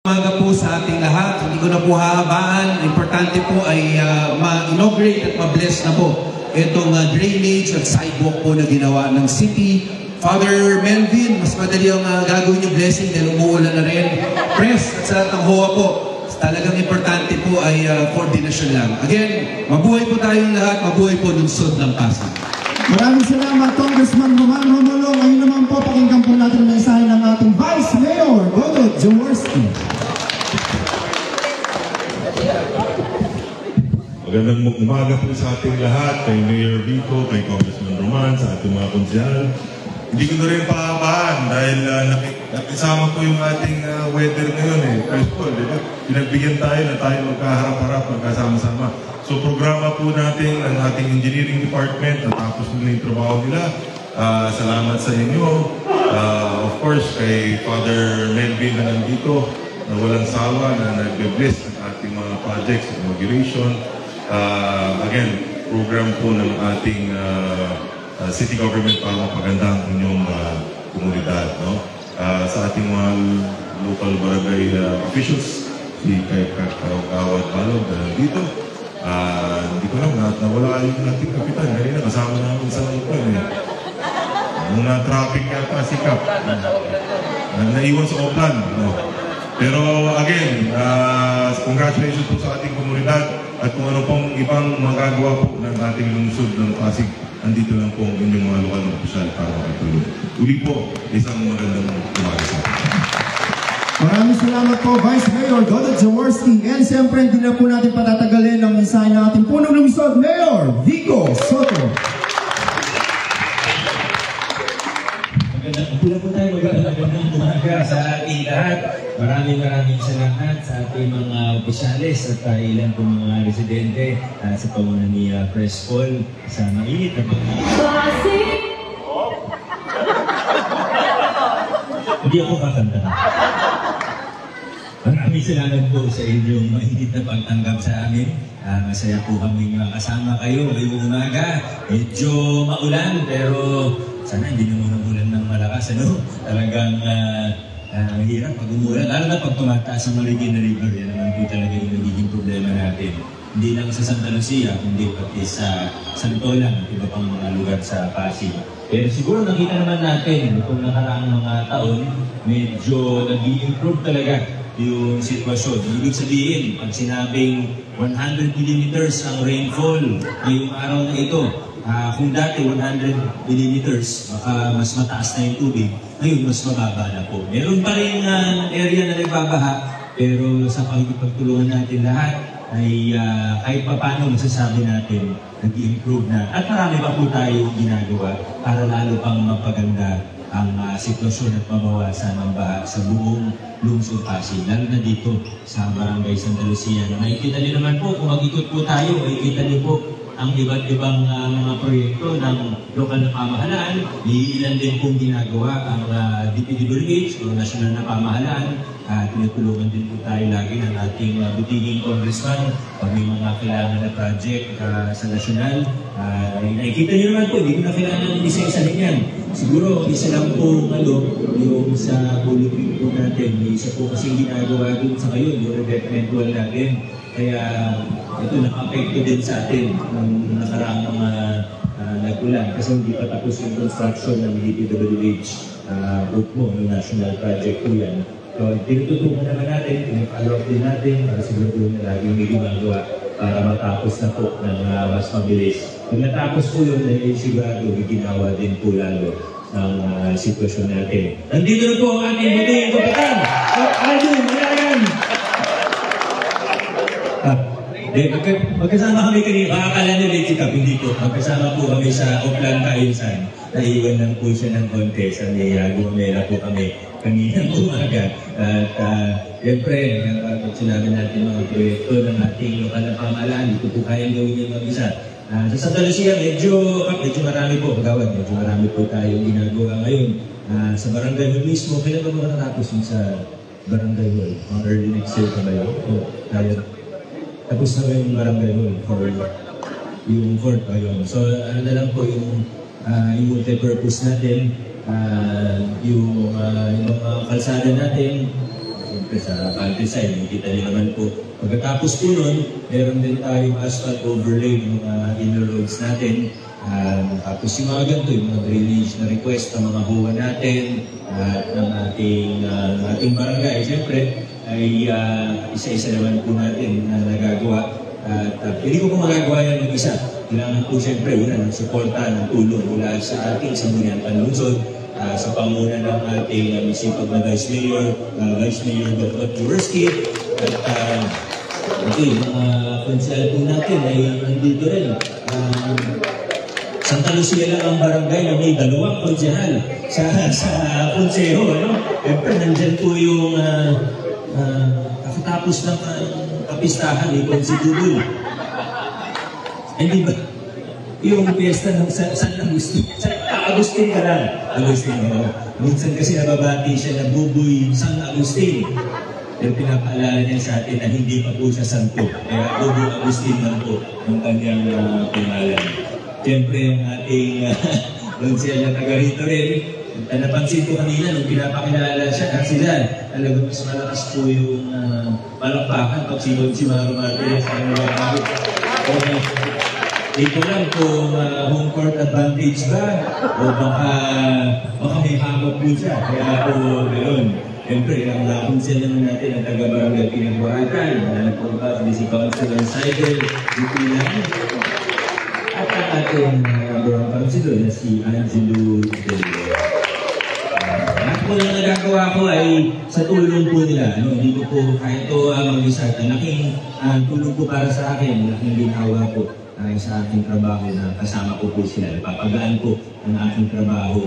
Umaga po sa ating lahat, hindi ko na po hahabaan. Importante po ay ma-inaugurate at ma-bless na po itong drainage at sidewalk po na ginawa ng city. Father Melvin, mas madali ang gagawin yung blessing dahil umuulan na rin. Press at sa lahat ng HOA po, talagang importante po ay coordination lang. Again, mabuhay po tayong lahat, mabuhay po lungsod ng Pasig. Maraming salamat, Congressman Roman Romulo. Ngayon naman po, pakinggan po natin ang mensahe ng ating Vice Mayor, Godot Jaworski. Magandang umaga po sa ating lahat, kay Mayor Vico, kay Congressman Roman, sa ating mga konsehal. Hindi ko na rin pahabaan dahil nakisama ko yung ating weather ngayon First of all, di ba? Pinagbigyan tayo na tayo magkaharap-harap, magkasama-sama. So programa po natin ang ating engineering department, natapos nila yung trabaho nila. Salamat sa inyo. Of course, kay Father Melvin na nandito, na walang sawa, na nagbe-bless ng ating mga projects, inauguration. Again, program po ng ating city government para mapaganda ang inyong komunidad. No? Sa ating mga local barangay officials, si Kawad Balog dito. Hindi ko lang, nawala yung ating kapitan. Kanina kasama namin sa Oplan. Nung na-traffic yata si Kap. Naiwan sa Oplan. No? Pero again, congratulations po sa ating komunidad at kung ano pong ibang magagawa po ng ating lungsod ng Pasig, andito lang po ang inyong mga lokal na opisyal para makatulong. Uli po, isang magandang umaga sa atin. Maraming salamat po, Vice Mayor Godot Jaworski. And siyempre, hindi na po natin patatagalin ang mensahe ng ating punong lungsod, Mayor Vico Soto. Magandang po tayo, magandang umaga sa ating lahat. Maraming salamat sa ating mga opisyalis at ilan po mga residente sa pamunan ni Press Paul sa mainit na Hindi ako kakanta. Maraming salamat po sa inyong mainit na pagtanggap sa amin. Masaya po kami kasama kayo ngayong umaga. Medyo maulan pero sana hindi naman umulan ng malakas. Talagang hirap pag umulan. Lalo na pag tumataas ang Marikina River. Yan naman po talaga yung nagiging problema natin. Hindi lang sa Santa Lucia, kundi pati sa Santolan at iba pang mga lugar sa Pasig. Pero siguro nakita naman natin itong nakaraang mga taon, medyo nag-i-improve talaga yung sitwasyon. Ibig sabihin, pag sinabing 100 millimeters ang rainfall ngayong araw na ito, kung dati 100 millimeters, baka mas mataas na yung tubig, ngayon mas mababa na po. Meron pa rin area na nagbabaha, pero sa pagtulungan natin lahat, ay kahit pa paano masasabi natin, nag-i-improve na. At marami pa po tayong ginagawa para lalo pang mapaganda ang sitwasyon at mabawasan ng baha sa buong lungsod Pasig, lalo na dito sa Barangay Santa Lucia. Nakikita niyo naman po, kung mag-ikot po tayo, makikita niyo po ang iba't ibang mga proyekto ng lokal na pamahalaan. Iilan din pong ginagawa ang DPWH o nasyonal na pamahalaan. Tinutulungan din po tayo lagi ng ating butiging congressman pag may mga kailangan na project sa nasyonal. Nakikita niyo naman po, hindi ko na kailangan ng isa-isa din yan. Siguro isa lang po yung sa bulletin po natin. May isa po kasing ginagawa dun sa ngayon, yung revetment wall natin. Kaya ito naka-apekto din sa atin ng nakaraang mga nag-ulan kasi hindi pa tapos yung construction ng DPWH UPMO, yung national project po yan. So, tinututungan naman natin, pinag-follow up din natin para siguro na lagi may ginagawa para matapos na po ng mas mabilis. Pag natapos po yun, sigurado ginawa din po lalo ang sitwasyon natin. Nandito na po ang ating buting kapitan! Alvin, Malayan! Magkasama kami kanina, makakala nyo late si Kap, hindi po. Magkasama po kami sa Oplan Kainsan. Naiwan lang po siya ng konti sa gumamela po kami kaninang umaga. At siyempre, pag sinabi natin mga proyekto ng ating lokal na pamahalaan, dito po kayang gawin yung mag-isa. Sa Santa Lucia, medyo marami po, Kagawad, medyo marami po tayong ginagawa ngayon. Sa barangay hall mismo, kailan ba makatapos yung sa barangay hall? Mga early next year pa ba yun? Tapos na yung barangay hall for yung court pa yun. So ano na lang po yung multi-purpose natin, yung mga kalsada natin, siyempre sa countryside, nakita niyo naman po. Pagkatapos po nun, meron din tayong asphalt overlay ng mga inner roads natin. Tapos yung mga ganito, yung mga drainage na request ng mga huwa natin at ng ating barangay, siyempre, ay isa-isa naman po natin na nagagawa. At hindi ko po magagawa yan mag-isa. Kailangan po siyempre una ng suporta, ng tulong mula sa ating Sangguniang Panlungsod, sa panguna ng ating misipag na Vice Mayor Dr. Jaworski. At yung mga konsehal po natin ay nandito rin. Santa Lucia lang ang barangay na may 2 konsehal sa konseho. Siyempre, nandyan po yung kakatapos ng kapistahan ni Considudul. Hindi ba? Yung piyesta ng San Agustin. Agustin ka lang. Agustin, minsan kasi nababati siya na Buboy San Agustin. Yung pinapaalala niya sa atin na hindi pa po siya santo. Kaya Buboy Agustin lang po ang kanyang pangalan. Siyempre yung ating konsehal na taga rito rin. Napansin ko kanina nung pinapakilala siya at sila talagang mas malakas po yung palakpakan pag si Maro Martinez sa mga bagay. Dito lang kung home court advantage ba o baka may hamok po siya. Kaya po gano'n. Siyempre, ang konsehal naman natin ang taga-barangay Pinagbuhatan na nagpumpas ni si Councilor Seidel Dupilan at ang ating barangay councilor na si Angelo Del Lahat po na nagagawa ko ay sa tulong po nila. Hindi ko po kahit ito mag-isa. Laking tulong po para sa akin, laking ginawa po sa aking trabaho na kasama ko po sila. Napapagaan po ang aking trabaho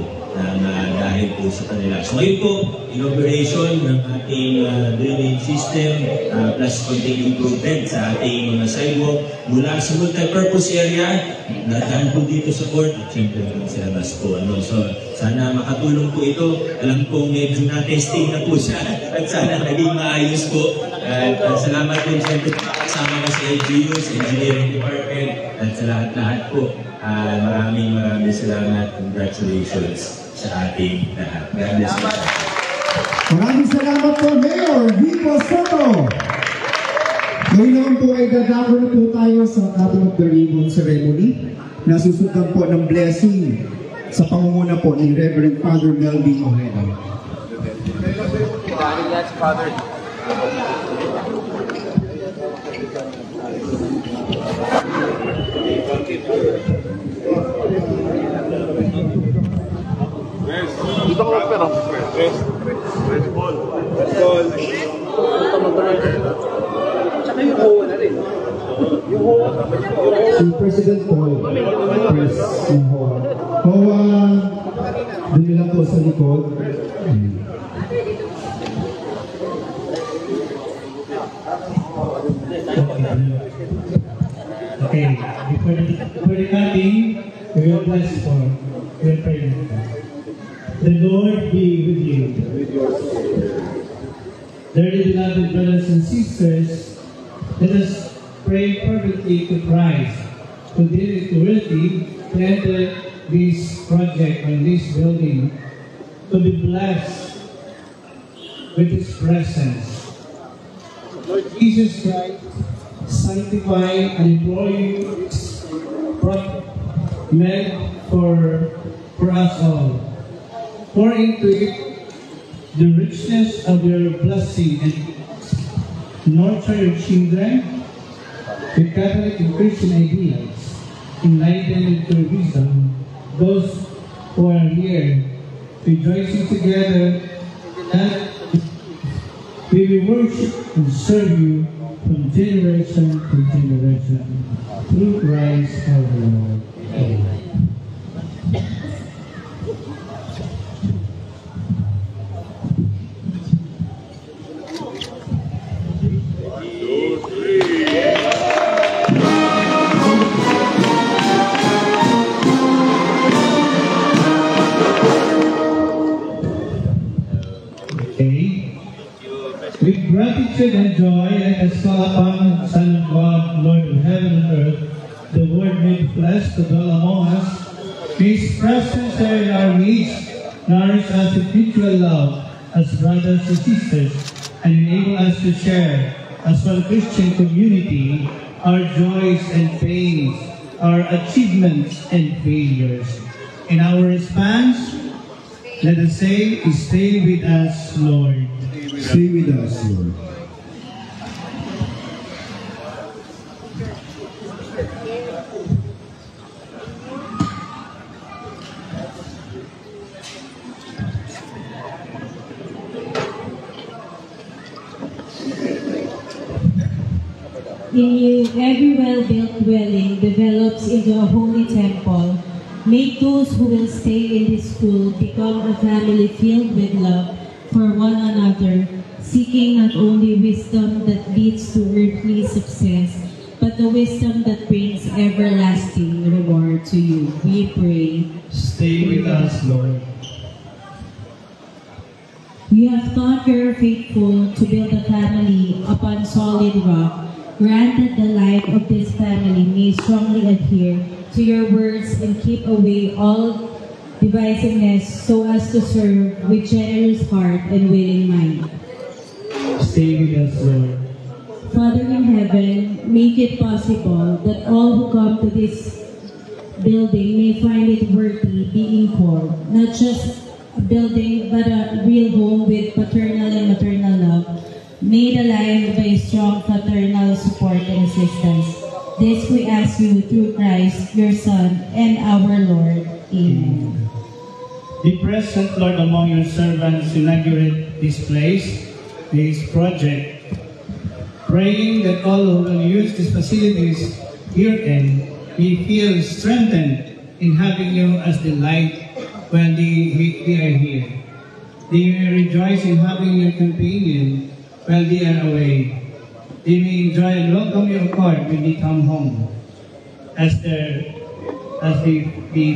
na dahil po sa kanila. So ngayon po, inauguration ng ating drainage system plus konting improvement sa ating mga sidewalk mula sa multi-purpose area nadaan po dito sa court at siyempre naman sa labas po. So sana makatulong po ito. Alam kong medyo na-testing na po siya at sana naging maayos po. At salamat din siyempre kasama na sa LGU, sa Engineering Department at sa lahat-lahat po. Maraming salamat. Congratulations sa ating lahat. God bless you. Maraming salamat po, Mayor Vico Soto. Ngayon naman po ay dadako na po tayo sa cutting of the ribbon ceremony. Nasusundan po ng blessing sa pangunguna po ni Reverend Father Melvin Ojeda. Dito ko pero Red Bull. Tsaka yung HOA na rin. Yung HOA. Si President Paul, press yung HOA. HOA, dun lang po sa likod. Okay, before the cutting, we will bless for your prayer. The Lord be with you. Dearly beloved brothers and sisters, let us pray fervently to Christ, who did it worthy to enter this project and this building, to be blessed with His presence. Lord Jesus Christ, sanctify and employ this project meant for us all. Pour into it the richness of your blessing and nurture your children with Catholic and Christian ideals, enlighten with your wisdom those who are here, rejoicing together that we will worship and serve you from generation to generation through Christ our Lord. Amen. With gratitude and joy, let us call upon the Son of God, Lord of heaven and earth, the Word made flesh to dwell among us. His presence in our midst, nourish us with mutual love as brothers and sisters. and enable us to share as one Christian community our joys and pains, our achievements and failures. In our response, let us say, stay with us, Lord. Stay with us, Lord. In you, every well-built dwelling develops into a holy temple. Make those who will stay in this school become a family filled with love for one another, seeking not only wisdom that leads to earthly success, but the wisdom that brings everlasting reward to you. We pray. Stay with us, Lord. You have taught your faithful to build a family upon solid rock. Grant that the life of this family may strongly adhere to your words and keep away all divisiveness so as to serve with generous heart and willing mind. Stay with us, Lord. Father in heaven, make it possible that all who come to this building may find it worthy being called, not just a building but a real home with paternal and maternal love, made alive by strong fraternal support and assistance. This we ask you through Christ, your Son, and our Lord. Amen. Be present, Lord, among your servants, inaugurate this place, this project, praying that all who will use these facilities herein may feel strengthened in having you as the light when they are here. They may rejoice in having your companion while they are away. They may enjoy and welcome your accord when they come home. As they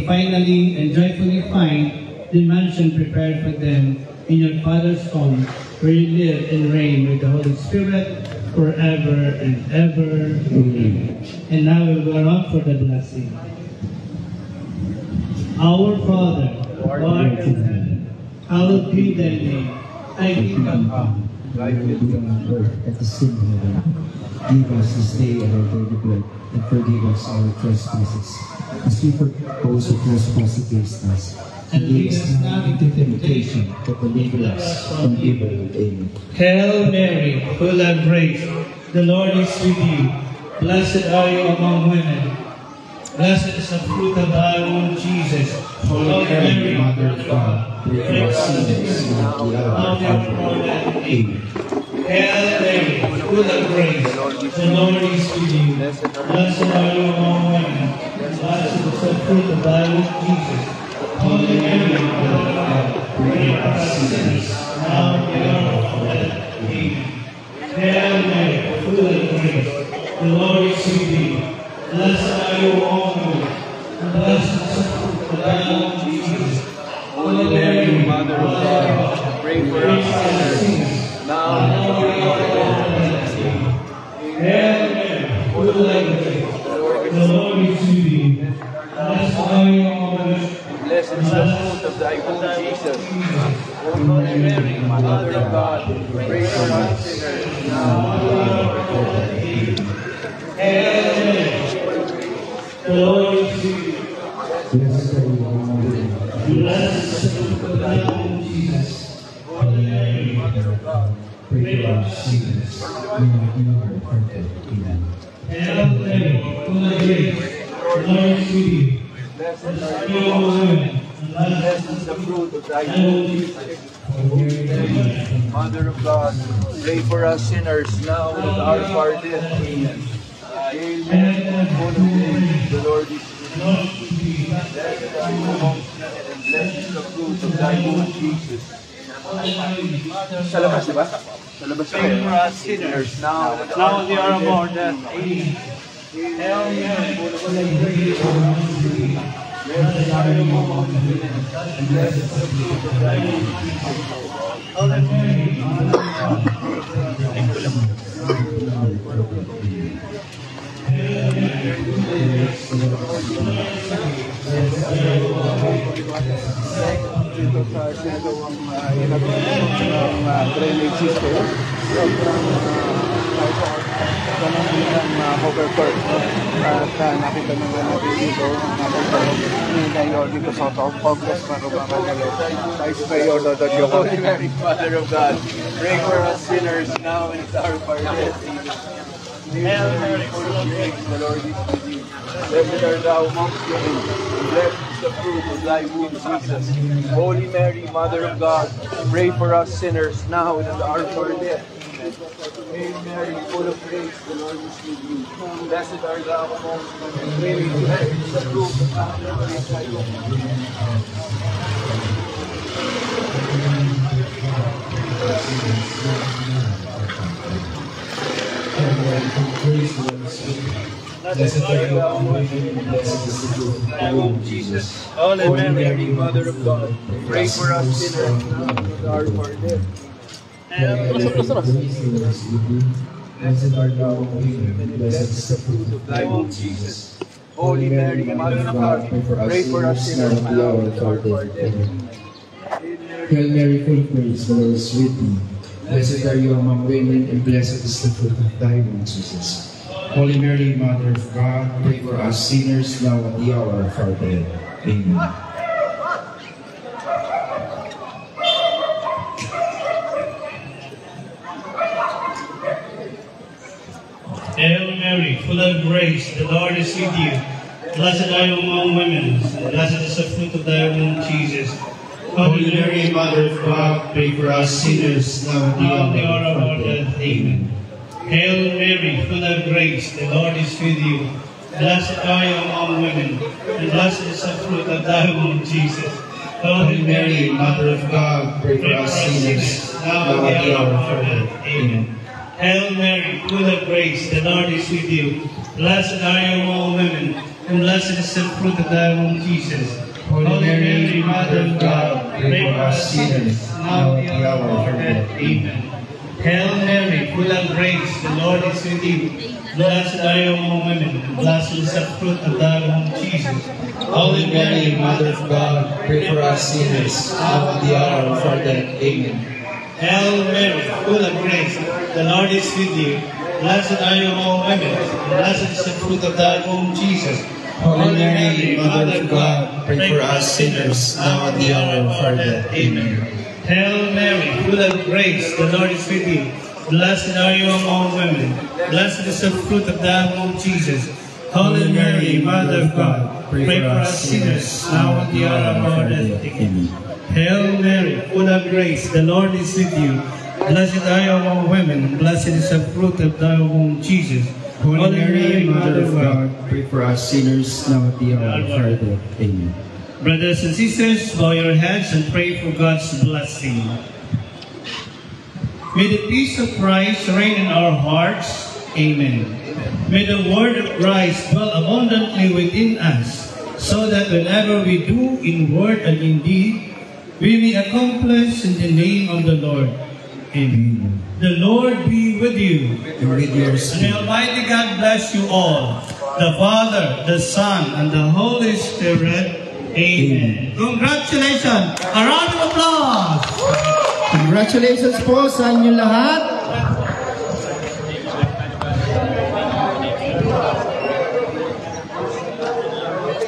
finally and joyfully find the mansion prepared for them in your Father's home, where you live and reign with the Holy Spirit forever and ever. Amen. And now we'll go on for the blessing. Our Father, who art in heaven, hallowed be thy name. Thy kingdom come. Thy will be done on earth as it is in heaven. Give us this day our daily bread, and forgive us our trespasses, as we forgive those who trespass against us. And lead us not into temptation, but deliver us from evil. Amen. Hail Mary, full of grace, the Lord is with you. Blessed are you among women. Blessed is the fruit of thy womb, Jesus. Holy Mary, Mother of God, pray for us sinners, now and at our death. Amen. Hail Mary, full of grace, the Lord is with you. Blessed are you among women. Blessed is the fruit of thy womb, Jesus. Holy Mary, Mother of God, pray for us sinners, now and at our death. Amen. Hail Mary, full of grace, the Lord is with you. Blessed are you among women, and blessed is the fruit of thy womb, Jesus. Holy Mary, Mother of God, pray for us sinners, now and at our death. Hail Mary, full of grace, the Lord is with you. Blessed are you among women, Blessed is the fruit of thy womb, Jesus. Holy Mary, Mother of God, pray for us sinners, now and at our death. Hail Mary, the Lord is with you. Blessed are you among women. Blessed is the fruit of thy womb, Jesus. Holy Mary, Mother of God, Pray for us sinners, now and at our death. Amen. Hail Mary, full of grace, the Lord is with you. Blessed are you among women, and blessed is the fruit of thy womb, Jesus. Holy Mary, Mother of God, pray for us sinners, now and at our hour of death. Amen. Hail Mary, full of grace, the Lord is with you. Blessed are you among women, and blessed is the fruit of thy womb, Jesus. Sa labas, diba? Sa labas pray for us sinners, now and at our hour of our death. Amen. Hail Mary, full of grace, the Lord is with you. Blessed are you among women, and blessed is the fruit of thy womb, Jesus. Holy Mary, Mother of God, pray for us drainage system. hoverboard, no? At nakita naman natin dito ang napagdalo ni Mayor Vico Soto, Congressman Román Manalo, Vice Mayor Dodon Yoko. Holy Mary, Mother of God, pray for us sinners now and at our hour of death. Hail Mary, full of grace, the Lord is with you. Blessed art thou amongst women, and blessed is the fruit of thy womb, Jesus. Holy Mary, Mother of God, pray for us sinners now and at the hour of our death. Hail Mary, full of grace, the Lord is with you. Blessed art thou amongst women, and blessed is the fruit of thy womb. Blessed are you among women, blessed is the fruit of thy womb, Jesus. Holy Mary, Mother of God, pray for us sinners now and at the hour of our death. Blessed art thou among women, and blessed is the fruit of thy womb, Jesus. Holy Mary, Mother of God, pray for us sinners now and at the hour of our death. Hail Mary, full of grace, the Lord is with thee. Blessed are you among women, and blessed is the fruit of thy womb, Jesus. Holy Mary, Mother of God, pray for us sinners now at the hour of our death. Amen. Hail Mary, full of grace, the Lord is with you. Blessed are you among women, and blessed is the fruit of thy womb, Jesus. Holy Mary, Mother of God, pray for us sinners now at the hour of our death. Amen. Hail Mary, full of grace, the Lord is with you. Blessed are you among women, and blessed is the fruit of thy womb, Jesus. Holy Mary, Mother of God, pray for us sinners now at the hour of our death. Amen. Hail Mary, full of grace, the Lord is with you. Blessed are you among women, and blessed is the fruit of thy womb, Jesus. Holy Mary, Mother of God, pray for us sinners now at the hour of our death. Amen. Hail Mary, full of grace, the Lord is with you. Blessed are you among women, and blessed is the fruit of thy womb, Jesus. Holy Mary, Mother of God, pray for us sinners now at the hour of our death. Amen. Hail Mary, full of grace, the Lord is with you. Blessed are you among women, and blessed is the fruit of thy womb, Jesus. Holy Mary, Mother of God, pray for us sinners now at the hour of our death. Amen. Hail Mary, full of grace, the Lord is with you. Blessed are you among women, blessed is the fruit of thy womb, Jesus. Holy Mary, Mother of God, pray for us sinners now at the hour of our death. Amen. Hail Mary, full of grace, the Lord is with you. Blessed are you among women, blessed is the fruit of thy womb, Jesus. Holy Mary, Mother of God, pray for us sinners now at the hour of our death. Amen. Brothers and sisters, bow your heads and pray for God's blessing. May the peace of Christ reign in our hearts. Amen. May the word of Christ dwell abundantly within us, so that whenever we do in word and in deed, we may accomplish in the name of the Lord. Amen. The Lord be with you. And with your And spirit. the Almighty God bless you all, the Father, the Son, and the Holy Spirit. Amen. Congratulations! A round of applause! Congratulations po sa inyo lahat.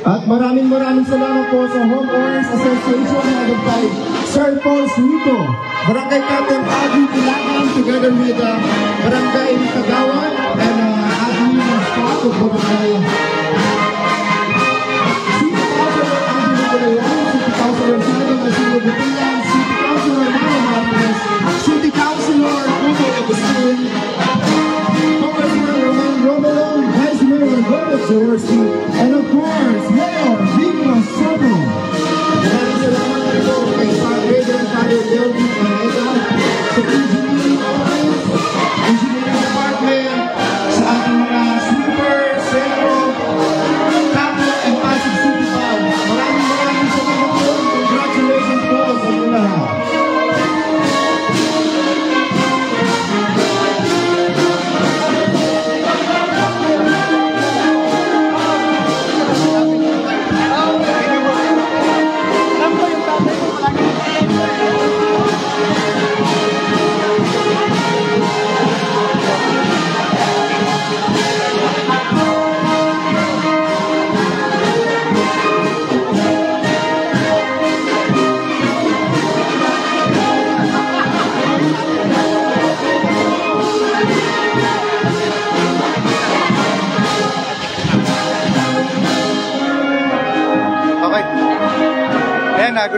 At maraming salamat po sa Homeowners Association headed by Sir Paul Suito, Barangay Captain Adi Tilagan, together with Barangay Tagawan and Adi Staff of Barangay City Councilor Adi Nicoleon, City Councilor Simon Asilo Butilan, City Councilor Nano Martinez, City Councilor Ugo Agustin, Congressman Roman Romero, Vice Mayor Gomez Jaworski, and of course, Mayor Vico Soto. Maraming salamat po kay Father Father Delvin Maeda, sa Engineering Office, Engineering Department, sa ating mga sweeper, Sero, Capo, and Pasig City Hall. Maraming salamat po. Congratulations po sa inyo lahat.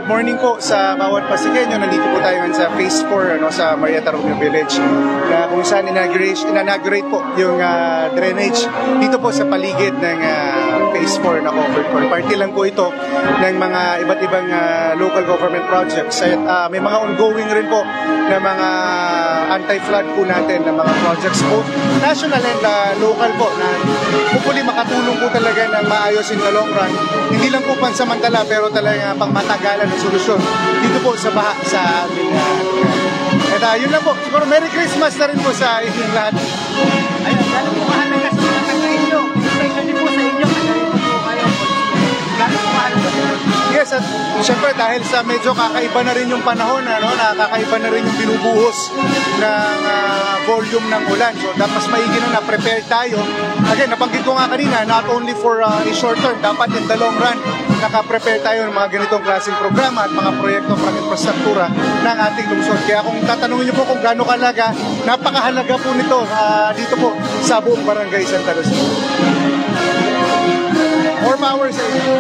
morning po sa bawat Pasigueño. Nandito po tayo ngayon sa Phase 4 sa Marietta Romeo Village na kung saan inaugurate po yung drainage dito po sa paligid ng Phase 4 na covered core. Party lang po ito ng mga iba't ibang local government projects. At may mga ongoing rin po na mga anti-flood po natin na mga projects po national and local po na hopefully makatulong po talaga ng maayos in the long run. Hindi lang po pansamantala pero talaga pang matagalan ng solusyon dito po sa baha sa ating at yun lang po. Siguro Merry Christmas na rin po sa inyong lahat. Ayun, gano'n po mahalaga sa mga taga-inyo, especially po sa inyo, kasi ito po kayo. Gano'n po mahalaga po. Yes, at syempre dahil sa medyo kakaiba na rin yung panahon, nakakaiba na rin yung binubuhos ng volume ng ulan. So dapat mas maigi na prepare tayo. Again, nabanggit ko nga kanina, not only for a short term, dapat in the long run, naka-prepare tayo ng mga ganitong klaseng programa at mga proyekto pang infrastruktura ng ating lungsod. Kaya kung tatanungin niyo po kung gaano kalaga, napakahalaga po nito dito po sa buong barangay Santa Luz. More power sa inyo.